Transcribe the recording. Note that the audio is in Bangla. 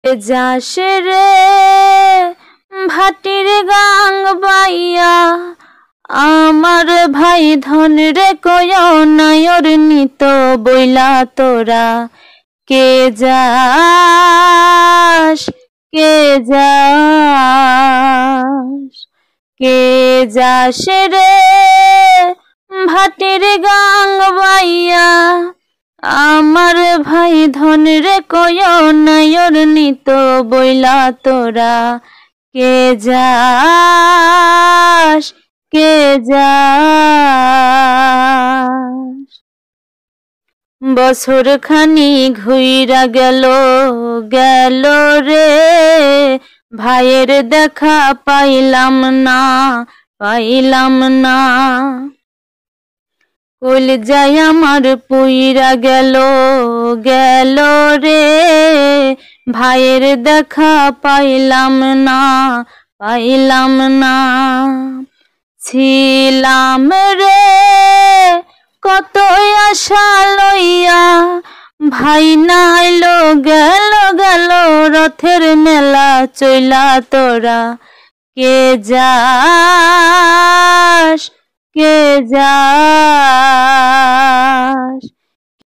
যাস রে ভাটির গাং বাইয়া আমার ভাই ধন রে কয় নায়র নিত বইলা তোরা কে যাস কে যাস কে যাস রে ভাটির গাং বাইয়া আমার ভাই ধন রে কয় নায়র নিত বইলা তোরা কে যাস কে যাস। বছর খানি ঘুইরা গেল গেল রে ভাইয়ের দেখা পাইলাম না পাইলাম না। কল যায় আমার পুইরা গেল গেল রে ভাইয়ের দেখা পাইলাম না পাইলাম না। ছিলাম রে কত আশা লইয়া ভাই নাইলো গেল গেল রথের মেলা চইলা তোরা কে যাস কে যাস।